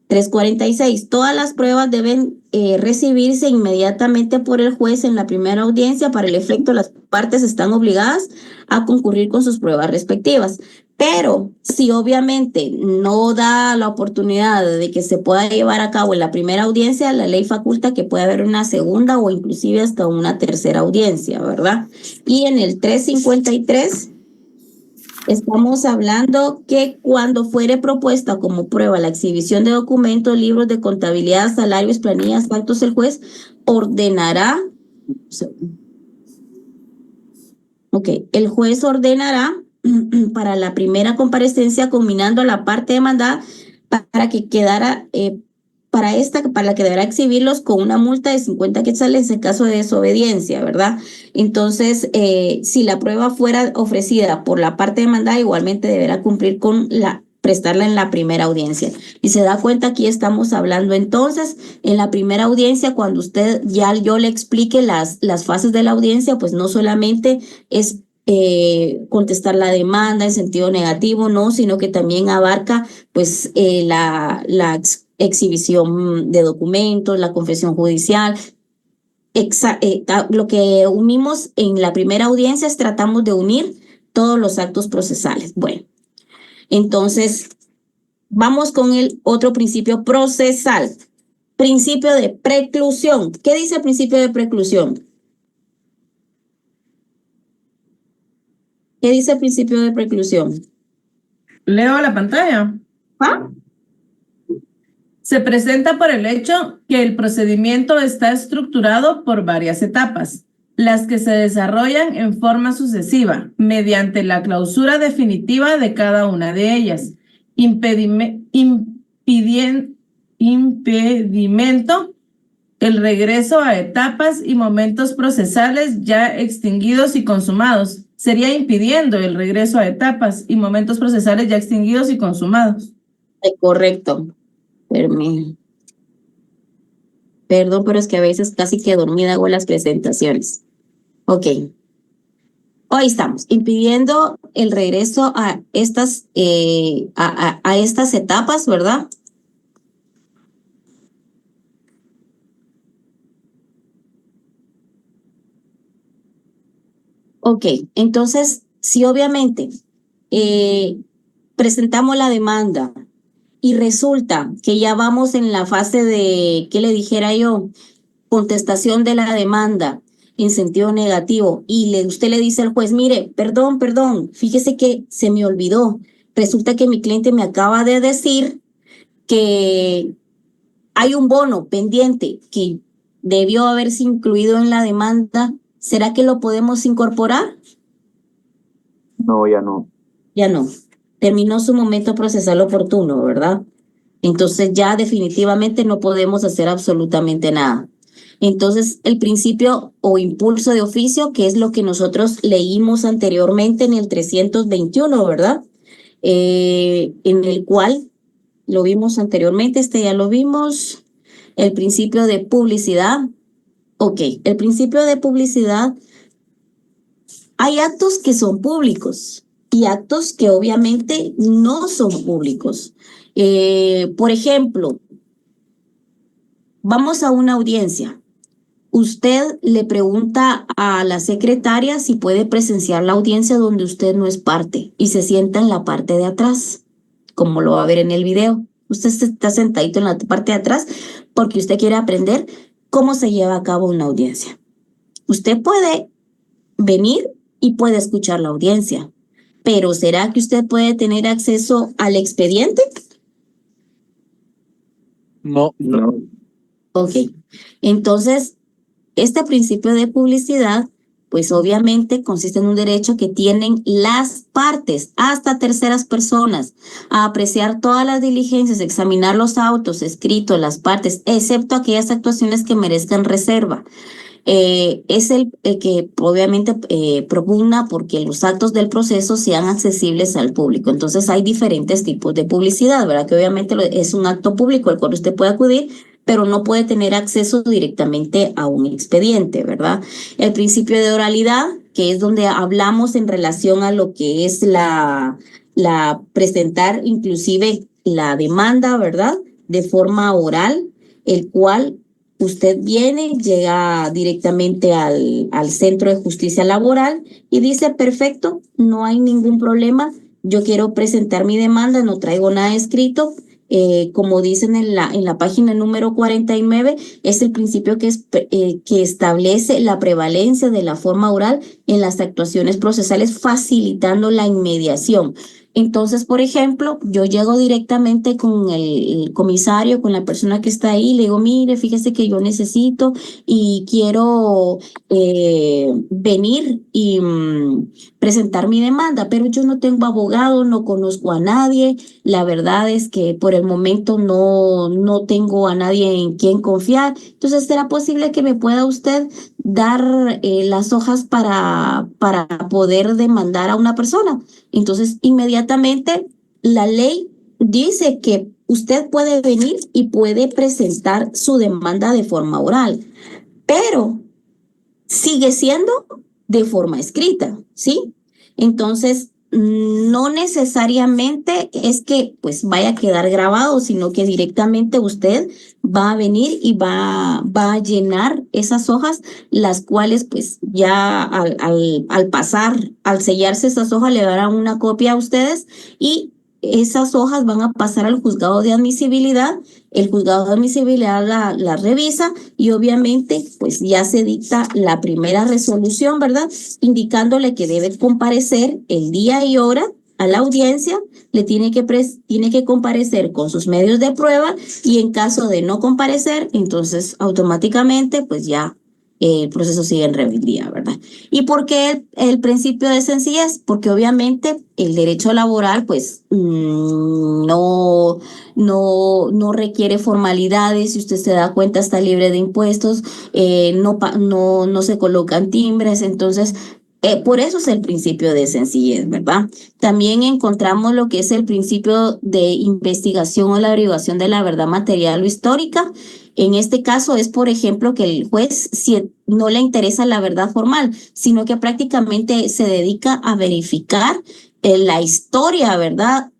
346. Todas las pruebas deben recibirse inmediatamente por el juez en la primera audiencia. Para el efecto, las partes están obligadas a concurrir con sus pruebas respectivas. Pero si obviamente no da la oportunidad de que se pueda llevar a cabo en la primera audiencia, la ley faculta que puede haber una segunda o inclusive hasta una tercera audiencia, ¿verdad? Y en el 353 estamos hablando que cuando fuere propuesta como prueba la exhibición de documentos, libros de contabilidad, salarios, planillas, actos, el juez ordenará. Ok, el juez ordenará para la primera comparecencia combinando la parte demandada para que quedara, para la que deberá exhibirlos con una multa de 50 quetzales en caso de desobediencia, ¿verdad? Entonces, si la prueba fuera ofrecida por la parte demandada, igualmente deberá cumplir con prestarla en la primera audiencia. Y se da cuenta, aquí estamos hablando entonces, en la primera audiencia, cuando yo le explique las fases de la audiencia, pues no solamente es contestar la demanda en sentido negativo, no, sino que también abarca pues la exhibición de documentos, la confesión judicial. Lo que unimos en la primera audiencia es tratamos de unir todos los actos procesales. Bueno, entonces vamos con el otro principio procesal. Principio de preclusión. ¿Qué dice el principio de preclusión? ¿Qué dice el principio de preclusión? Leo la pantalla. ¿Ah? Se presenta por el hecho que el procedimiento está estructurado por varias etapas, las que se desarrollan en forma sucesiva, mediante la clausura definitiva de cada una de ellas, impedimento el regreso a etapas y momentos procesales ya extinguidos y consumados. Sería impidiendo el regreso a etapas y momentos procesales ya extinguidos y consumados. Correcto. Perdón, pero es que a veces casi que dormida hago las presentaciones. Ok. Hoy estamos impidiendo el regreso a estas, a estas etapas, ¿verdad? Ok, entonces, si obviamente presentamos la demanda y resulta que ya vamos en la fase de, ¿qué le dijera yo? Contestación de la demanda en sentido negativo y usted le dice al juez, mire, perdón, fíjese que se me olvidó. Resulta que mi cliente me acaba de decir que hay un bono pendiente que debió haberse incluido en la demanda. ¿Será que lo podemos incorporar? No, ya no. Ya no. Terminó su momento procesal oportuno, ¿verdad? Entonces ya definitivamente no podemos hacer absolutamente nada. Entonces el principio o impulso de oficio, que es lo que nosotros leímos anteriormente en el 321, ¿verdad? En el cual lo vimos anteriormente, ya lo vimos, el principio de publicidad. Ok, el principio de publicidad, hay actos que son públicos y actos que obviamente no son públicos. Por ejemplo, vamos a una audiencia. Usted le pregunta a la secretaria si puede presenciar la audiencia donde usted no es parte y se sienta en la parte de atrás, como lo va a ver en el video. Usted está sentadito en la parte de atrás porque usted quiere aprender cómo se lleva a cabo una audiencia. Usted puede venir y puede escuchar la audiencia, pero ¿será que usted puede tener acceso al expediente? No. Ok, entonces este principio de publicidad, pues obviamente consiste en un derecho que tienen las partes, hasta terceras personas, a apreciar todas las diligencias, examinar los autos, escritos, las partes, excepto aquellas actuaciones que merezcan reserva. Es el que obviamente propugna porque los actos del proceso sean accesibles al público. Entonces hay diferentes tipos de publicidad, ¿verdad? Que obviamente es un acto público al cual usted puede acudir, pero no puede tener acceso directamente a un expediente, ¿verdad? El principio de oralidad, que es donde hablamos en relación a lo que es la presentar inclusive la demanda, ¿verdad? De forma oral, el cual usted viene, llega directamente al Centro de Justicia Laboral y dice, perfecto, no hay ningún problema, yo quiero presentar mi demanda, no traigo nada escrito. Como dicen en la página número 49, es el principio que establece la prevalencia de la forma oral en las actuaciones procesales, facilitando la inmediación. Entonces, por ejemplo, yo llego directamente con el comisario, con la persona que está ahí, le digo, mire, fíjese que yo necesito y quiero venir y presentar mi demanda, pero yo no tengo abogado, no conozco a nadie, la verdad es que por el momento no tengo a nadie en quien confiar. Entonces, ¿será posible que me pueda usted dar las hojas para poder demandar a una persona? Entonces, inmediatamente la ley dice que usted puede venir y puede presentar su demanda de forma oral, pero sigue siendo de forma escrita, ¿sí? Entonces, no necesariamente es que pues vaya a quedar grabado, sino que directamente usted va a venir y va a llenar esas hojas, las cuales pues ya al pasar, al sellarse esas hojas, le darán una copia a ustedes y esas hojas van a pasar al juzgado de admisibilidad. El juzgado de admisibilidad la revisa y obviamente pues ya se dicta la primera resolución, ¿verdad? Indicándole que debe comparecer el día y hora a la audiencia, le tiene que comparecer con sus medios de prueba y en caso de no comparecer, entonces automáticamente pues ya el proceso sigue en rebeldía, ¿verdad? ¿Y por qué el principio de sencillez? Porque obviamente el derecho laboral, pues, no requiere formalidades. Si usted se da cuenta, está libre de impuestos, no se colocan timbres. Entonces, por eso es el principio de sencillez, ¿verdad? También encontramos lo que es el principio de investigación o la averiguación de la verdad material o histórica. En este caso es, por ejemplo, que el juez si no le interesa la verdad formal, sino que prácticamente se dedica a verificar la historia, ¿verdad?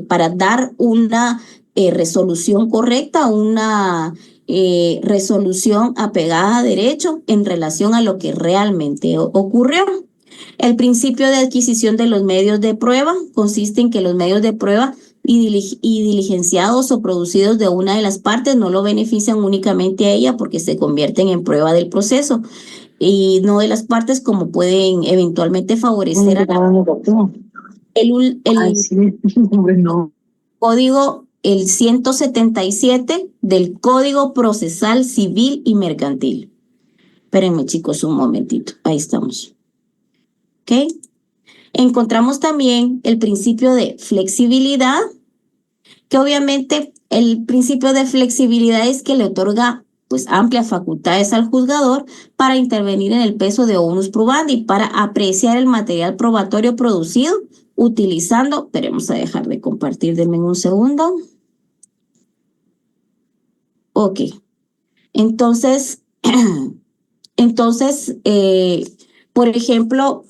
Para dar una resolución correcta, una resolución apegada a derecho en relación a lo que realmente ocurrió. El principio de adquisición de los medios de prueba consiste en que los medios de prueba y diligenciados o producidos de una de las partes no lo benefician únicamente a ella porque se convierten en prueba del proceso y no de las partes, como pueden eventualmente favorecer a el código, el 177 del Código Procesal Civil y Mercantil. Espérenme, chicos, un momentito. Ahí estamos. ¿Ok? Encontramos también el principio de flexibilidad, que obviamente el principio de flexibilidad es que le otorga pues amplias facultades al juzgador para intervenir en el peso de onus probandi para apreciar el material probatorio producido utilizando, esperemos a dejar de compartir, denme un segundo. Ok, entonces, por ejemplo,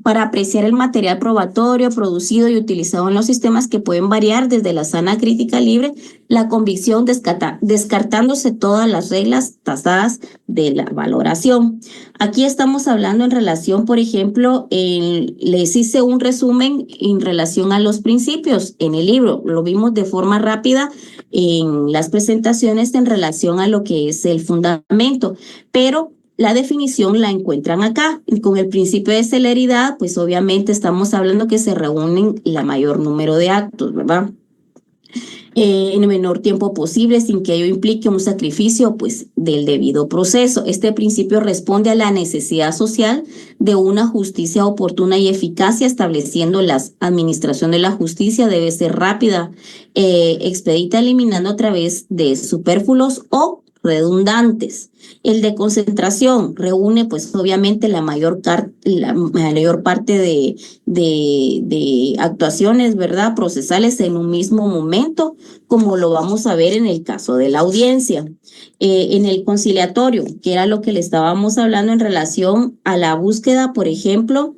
para apreciar el material probatorio producido y utilizado en los sistemas que pueden variar desde la sana crítica libre, la convicción descartándose todas las reglas tasadas de la valoración. Aquí estamos hablando en relación, por ejemplo, les hice un resumen en relación a los principios en el libro. Lo vimos de forma rápida en las presentaciones en relación a lo que es el fundamento, pero la definición la encuentran acá. Y con el principio de celeridad, pues obviamente estamos hablando que se reúnen la mayor número de actos, ¿verdad? En el menor tiempo posible, sin que ello implique un sacrificio, pues, del debido proceso. Este principio responde a la necesidad social de una justicia oportuna y eficacia, estableciendo la administración de la justicia debe ser rápida, expedita, eliminando a través de superfluos o redundantes. El de concentración reúne, pues, obviamente la mayor parte de actuaciones, ¿verdad?, procesales en un mismo momento, como lo vamos a ver en el caso de la audiencia. En el conciliatorio, que era lo que le estábamos hablando en relación a la búsqueda, por ejemplo,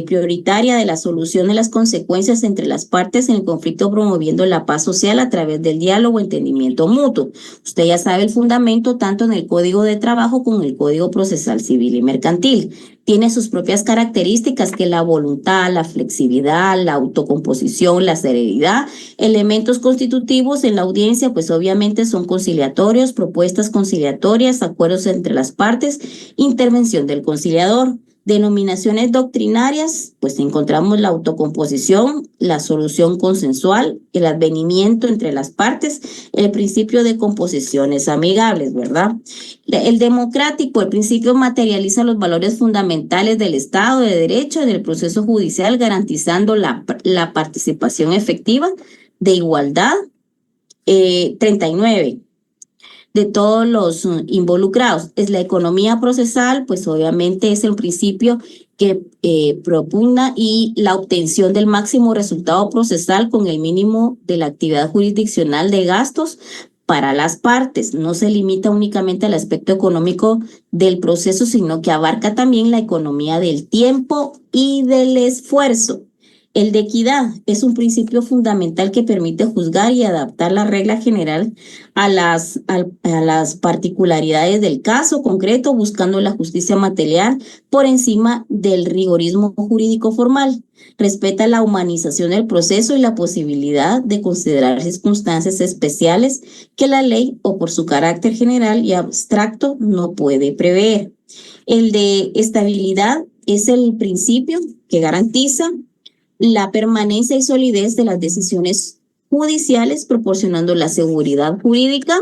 prioritaria de la solución de las consecuencias entre las partes en el conflicto, promoviendo la paz social a través del diálogo, entendimiento mutuo. Usted ya sabe el fundamento tanto en el Código de Trabajo como en el Código Procesal Civil y Mercantil. Tiene sus propias características, que la voluntad, la flexibilidad, la autocomposición, la serenidad. Elementos constitutivos en la audiencia, pues obviamente son conciliatorios, propuestas conciliatorias, acuerdos entre las partes, intervención del conciliador. Denominaciones doctrinarias, pues encontramos la autocomposición, la solución consensual, el advenimiento entre las partes, el principio de composiciones amigables, ¿verdad? El democrático, el principio materializa los valores fundamentales del Estado de Derecho en el proceso judicial, garantizando la participación efectiva de igualdad. 39. De todos los involucrados. Es la economía procesal, pues obviamente es el principio que propugna y la obtención del máximo resultado procesal con el mínimo de la actividad jurisdiccional de gastos para las partes. No se limita únicamente al aspecto económico del proceso, sino que abarca también la economía del tiempo y del esfuerzo. El de equidad es un principio fundamental que permite juzgar y adaptar la regla general a las particularidades del caso concreto, buscando la justicia material por encima del rigorismo jurídico formal. Respeta la humanización del proceso y la posibilidad de considerar circunstancias especiales que la ley, o por su carácter general y abstracto, no puede prever. El de estabilidad es el principio que garantiza la permanencia y solidez de las decisiones judiciales, proporcionando la seguridad jurídica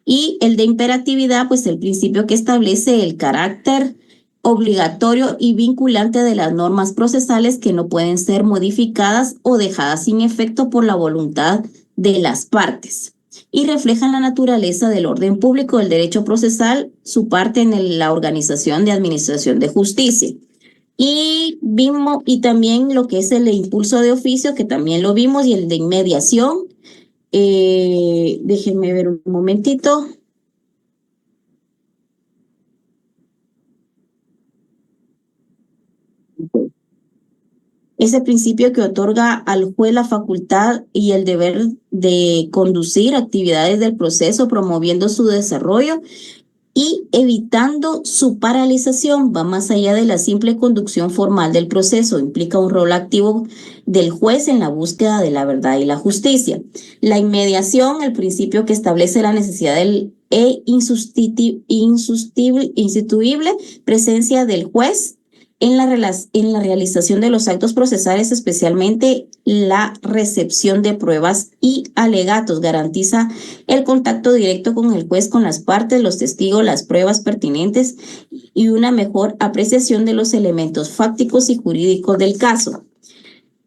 Y el de imperatividad, pues el principio que establece el carácter obligatorio y vinculante de las normas procesales que no pueden ser modificadas o dejadas sin efecto por la voluntad de las partes, y reflejan la naturaleza del orden público del derecho procesal, su parte en la organización de administración de justicia. Y también lo que es el de impulso de oficio, que también lo vimos, y el de inmediación. Déjenme ver un momentito. Ese principio que otorga al juez la facultad y el deber de conducir actividades del proceso, promoviendo su desarrollo y evitando su paralización, va más allá de la simple conducción formal del proceso, implica un rol activo del juez en la búsqueda de la verdad y la justicia. La inmediación, el principio que establece la necesidad del insustituible presencia del juez en la realización de los actos procesales, especialmente la recepción de pruebas y alegatos, garantiza el contacto directo con el juez, con las partes, los testigos, las pruebas pertinentes y una mejor apreciación de los elementos fácticos y jurídicos del caso.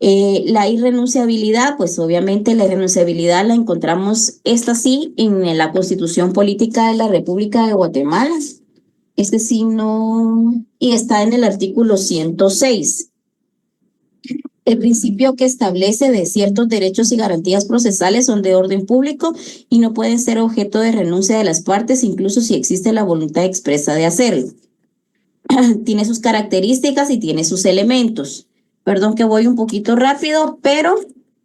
La irrenunciabilidad, pues obviamente la irrenunciabilidad la encontramos, esta sí, en la Constitución Política de la República de Guatemala. Este sí no, y está en el artículo 106. El principio que establece de ciertos derechos y garantías procesales son de orden público y no pueden ser objeto de renuncia de las partes, incluso si existe la voluntad expresa de hacerlo. Tiene sus características y tiene sus elementos. Perdón que voy un poquito rápido, pero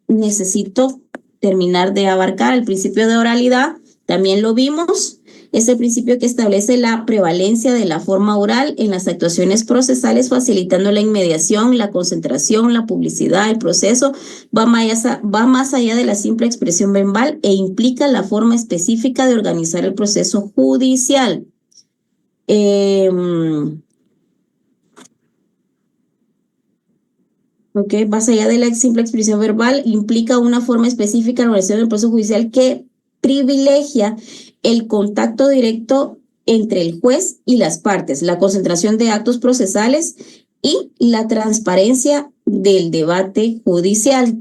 necesito terminar de abarcar el principio de oralidad. También lo vimos. Es el principio que establece la prevalencia de la forma oral en las actuaciones procesales, facilitando la inmediación, la concentración, la publicidad. El proceso va más allá de la simple expresión verbal e implica la forma específica de organizar el proceso judicial. Más allá de la simple expresión verbal, implica una forma específica de organización del proceso judicial que privilegia el contacto directo entre el juez y las partes, la concentración de actos procesales y la transparencia del debate judicial.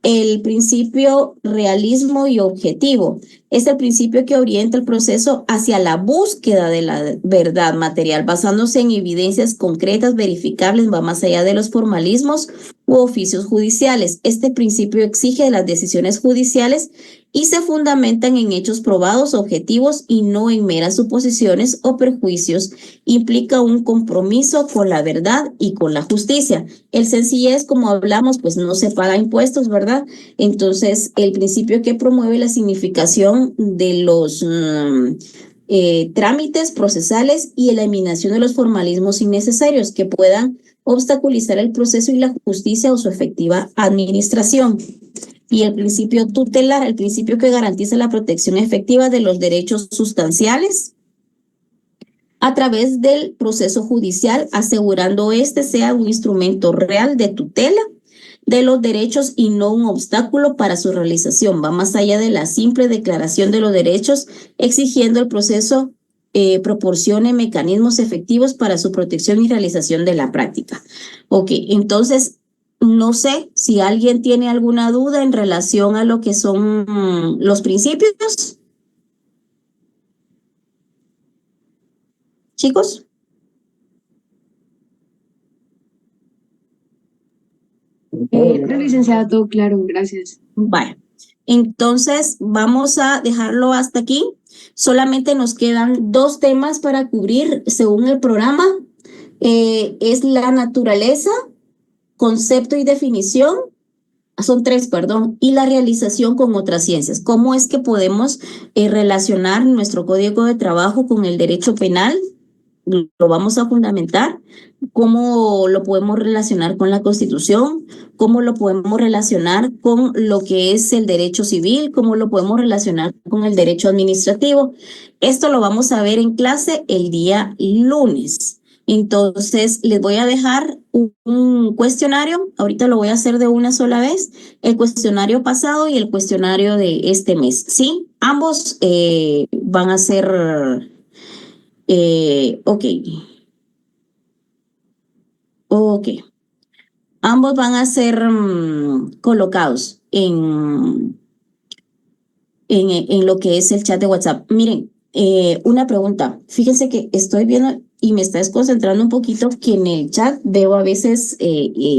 El principio realismo y objetivo es el principio que orienta el proceso hacia la búsqueda de la verdad material, basándose en evidencias concretas, verificables, va más allá de los formalismos u oficios judiciales. Este principio exige de las decisiones judiciales y se fundamentan en hechos probados, objetivos y no en meras suposiciones o perjuicios. Implica un compromiso con la verdad y con la justicia. El sencillez, como hablamos, pues no se paga impuestos, ¿verdad? Entonces, el principio que promueve la significación de los trámites procesales y eliminación de los formalismos innecesarios que puedan obstaculizar el proceso y la justicia o su efectiva administración. Y el principio tutelar, el principio que garantiza la protección efectiva de los derechos sustanciales a través del proceso judicial, asegurando este sea un instrumento real de tutela de los derechos y no un obstáculo para su realización. Va más allá de la simple declaración de los derechos, exigiendo el proceso proporcione mecanismos efectivos para su protección y realización de la práctica. Entonces, no sé si alguien tiene alguna duda en relación a lo que son los principios. Chicos. Licenciada, todo claro, gracias. Vale, entonces vamos a dejarlo hasta aquí. Solamente nos quedan 2 temas para cubrir según el programa. Es la naturaleza, concepto y definición. Son 3, perdón, y la realización con otras ciencias. ¿Cómo es que podemos relacionar nuestro código de trabajo con el derecho penal? Lo vamos a fundamentar. ¿Cómo lo podemos relacionar con la Constitución? ¿Cómo lo podemos relacionar con lo que es el derecho civil? ¿Cómo lo podemos relacionar con el derecho administrativo? Esto lo vamos a ver en clase el día lunes. Entonces, les voy a dejar un cuestionario. Ahorita lo voy a hacer de una sola vez. El cuestionario pasado y el cuestionario de este mes. ¿Sí? Ambos van a ser... ok. Ok. Ambos van a ser colocados en lo que es el chat de WhatsApp. Miren, una pregunta. Fíjense que estoy viendo y me está desconcentrando un poquito que en el chat veo a veces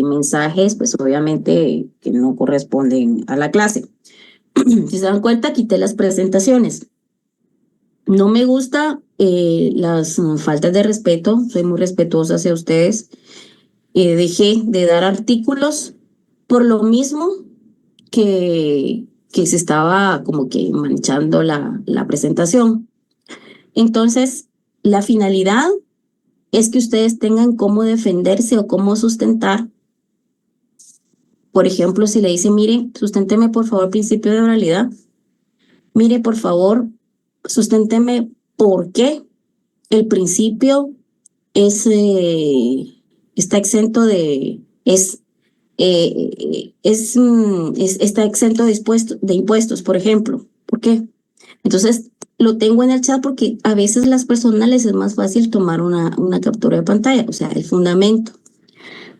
mensajes, pues obviamente que no corresponden a la clase. Si se dan cuenta, quité las presentaciones. No me gusta las faltas de respeto, soy muy respetuosa hacia ustedes. Dejé de dar artículos por lo mismo que se estaba como que manchando la presentación. Entonces, la finalidad es que ustedes tengan cómo defenderse o cómo sustentar. Por ejemplo, si le dicen, mire, susténteme por favor el principio de oralidad. Mire, por favor, susténteme por qué el principio es, está exento de, está exento de impuestos, por ejemplo. ¿Por qué? Entonces, lo tengo en el chat porque a veces las personas les es más fácil tomar una captura de pantalla, o sea, el fundamento.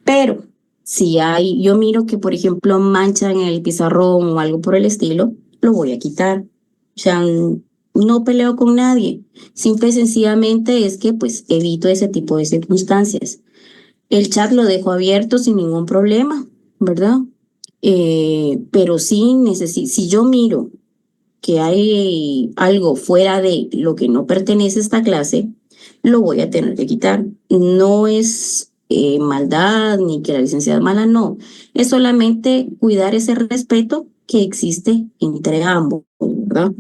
Pero si yo miro que, por ejemplo, manchan el pizarrón o algo por el estilo, lo voy a quitar. O sea, no peleo con nadie. Simple y sencillamente es que, pues, evito ese tipo de circunstancias. El chat lo dejo abierto sin ningún problema, ¿verdad? Pero sí si yo miro que hay algo fuera de lo que no pertenece a esta clase, lo voy a tener que quitar. No es maldad ni que la licenciada es mala, no. Es solamente cuidar ese respeto que existe entre ambos, ¿verdad?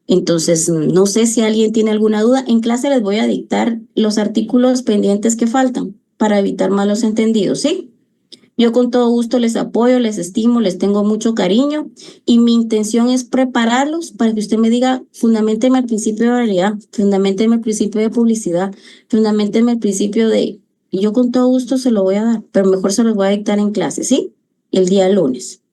Entonces, no sé si alguien tiene alguna duda. En clase les voy a dictar los artículos pendientes que faltan para evitar malos entendidos, ¿sí? Yo con todo gusto les apoyo, les estimo, les tengo mucho cariño y mi intención es prepararlos para que usted me diga, fundamenteme el principio de oralidad, fundamenteme el principio de publicidad, fundamenteme el principio de... Y yo con todo gusto se lo voy a dar, pero mejor se los voy a dictar en clase, ¿sí? El día lunes.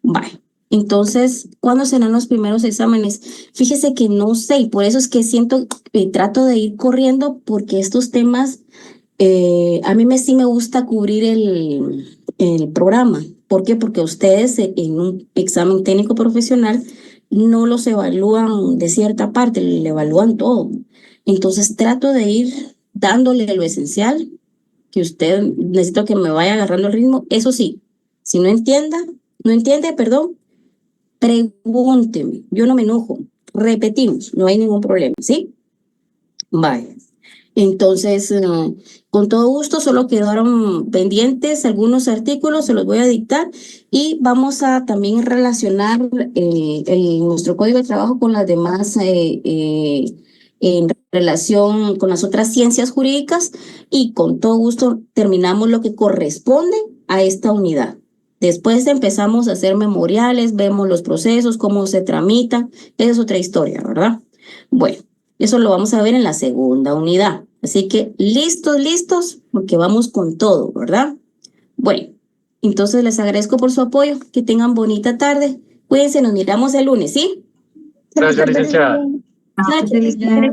Bye. Entonces, ¿cuándo serán los primeros exámenes? Fíjese que no sé y por eso es que trato de ir corriendo porque estos temas... a mí sí me gusta cubrir el programa. ¿Por qué? Porque ustedes en un examen técnico profesional no los evalúan de cierta parte, le evalúan todo. Entonces trato de ir dándole lo esencial, que usted necesito que me vaya agarrando el ritmo. Eso sí, si no entiende, perdón, pregúnteme. Yo no me enojo. Repetimos, no hay ningún problema, ¿sí? Vaya. Entonces, con todo gusto, solo quedaron pendientes algunos artículos, se los voy a dictar y vamos a también relacionar nuestro código de trabajo con las demás en relación con las otras ciencias jurídicas y con todo gusto terminamos lo que corresponde a esta unidad. Después empezamos a hacer memoriales, vemos los procesos, cómo se tramitan, esa es otra historia, ¿verdad? Bueno. Eso lo vamos a ver en la segunda unidad. Así que listos, porque vamos con todo, ¿verdad? Bueno, entonces les agradezco por su apoyo. Que tengan bonita tarde. Cuídense, nos miramos el lunes, ¿sí? Gracias, licenciada. Gracias.